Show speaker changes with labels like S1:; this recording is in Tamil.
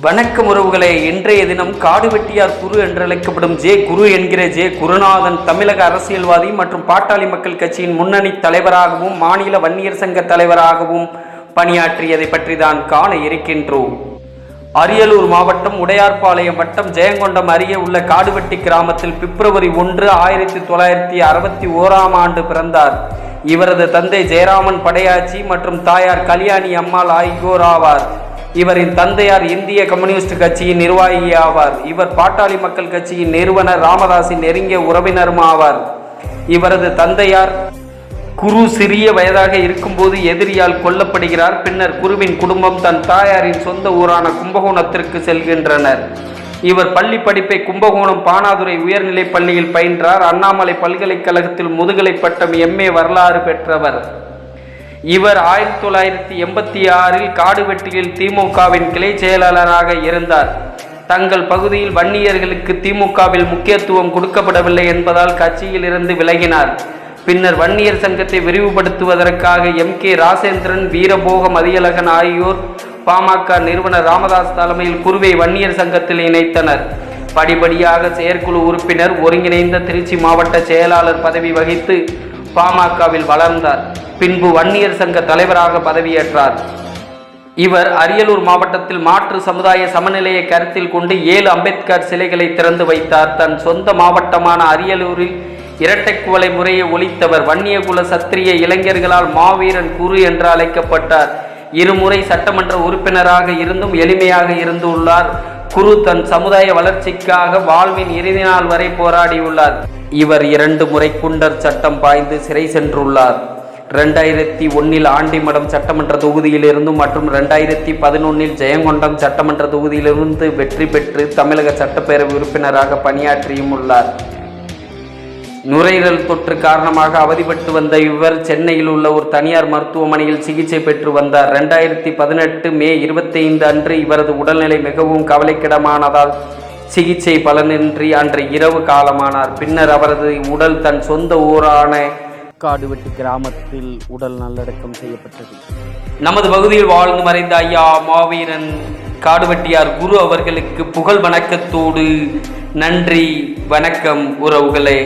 S1: வணக்கம் உறவுகளே. இன்றைய தினம் காடுவெட்டியார் குரு என்றழைக்கப்படும் குரு என்கிற குருநாதன் தமிழக அரசியல்வாதி மற்றும் பாட்டாளி மக்கள் கட்சியின் முன்னணி தலைவராகவும் மாநில வன்னியர் சங்க தலைவராகவும் பணியாற்றியதை பற்றி தான் காண இருக்கின்றோம். அரியலூர் மாவட்டம் உடையார்பாளையம் வட்டம் ஜெயங்கொண்டம் அருகே உள்ள காடுவெட்டி கிராமத்தில் பிப்ரவரி 1, 1961 பிறந்தார். இவரது தந்தை ஜெயராமன் படையாச்சி மற்றும் தாயார் கல்யாணி அம்மாள் ஆகியோர் ஆவார். இவரின் தந்தையார் இந்திய கம்யூனிஸ்ட் கட்சியின் நிர்வாகி ஆவார். இவர் பாட்டாளி மக்கள் கட்சியின் நிறுவனர் ராமதாஸின் நெருங்கிய உறவினரும் ஆவார். இவரது தந்தையார் குரு சிறிய வயதாக இருக்கும்போது எதிரியால் கொல்லப்படுகிறார். பின்னர் குருவின் குடும்பம் தன் தாயாரின் சொந்த ஊரான கும்பகோணத்திற்கு செல்கின்றனர். இவர் பள்ளி படிப்பை கும்பகோணம் பானாதுரை உயர்நிலைப் பள்ளியில் பயின்றார். அண்ணாமலை பல்கலைக்கழகத்தில் முதுகலை பட்டம் MA வரலாறு பெற்றவர். இவர் 1986 காடுவெட்டியில் திமுகவின் கிளை செயலாளராக இருந்தார். தங்கள் பகுதியில் வன்னியர்களுக்கு திமுகவில் முக்கியத்துவம் கொடுக்கப்படவில்லை என்பதால் கட்சியில் இருந்து விலகினார். பின்னர் வன்னியர் சங்கத்தை விரிவுபடுத்துவதற்காக MK ராசேந்திரன், வீரபோக மதியழகன் ஆகியோர் பாமக நிறுவனர் ராமதாஸ் தலைமையில் குருவை வன்னியர் சங்கத்தில் இணைத்தனர். படிப்படியாக செயற்குழு உறுப்பினர், ஒருங்கிணைந்த திருச்சி மாவட்ட செயலாளர் பதவி வகித்து பாமகவில் வளர்ந்தார். பின்பு வன்னியர் சங்க தலைவராக பதவியேற்றார். இவர் அரியலூர் மாவட்டத்தில் மாற்று சமுதாய சமநிலையை கருத்தில் கொண்டு 7 அம்பேத்கர் சிலைகளை திறந்து வைத்தார். தன் சொந்த மாவட்டமான அரியலூரில் இரட்டை குவளை முறையை ஒழித்தவர். வன்னியகுல சத்திரிய இளைஞர்களால் மாவீரன் குரு என்று அழைக்கப்பட்டார். 2 முறை சட்டமன்ற உறுப்பினராக இருந்தும் எளிமையாக இருந்துள்ளார். குரு தன் சமுதாய வளர்ச்சிக்காக வாழ்வின் இறுதி நாள் வரை போராடியுள்ளார். இவர் 2 முறை குண்டர் சட்டம் பாய்ந்து சிறை சென்றுள்ளார். 2001 ஆண்டிமடம் சட்டமன்ற தொகுதியிலிருந்து மற்றும் 2011 ஜெயங்கொண்டம் சட்டமன்ற தொகுதியிலிருந்து வெற்றி பெற்று தமிழக சட்டப்பேரவை உறுப்பினராக பணியாற்றியும் உள்ளார். நுரையீரல் தொற்று காரணமாக அவதிப்பட்டு வந்த இவர் சென்னையில் உள்ள ஒரு தனியார் மருத்துவமனையில் சிகிச்சை பெற்று வந்தார். 2018 மே 25 அன்று இவரது உடல்நிலை மிகவும் கவலைக்கிடமானதால் சிகிச்சை பலனின்றி அன்று இரவு காலமானார். பின்னர் அவரது உடல் தன் சொந்த ஊரான காடுவெட்டி கிராமத்தில் உடல் நல்லடக்கம் செய்யப்பட்டது. நமது பகுதியில் வாழ்ந்து மறைந்த ஐயா மாவீரன் காடுவெட்டியார் குரு அவர்களுக்கு புகழ் வணக்கத்தோடு நன்றி. வணக்கம் உறவுகளே.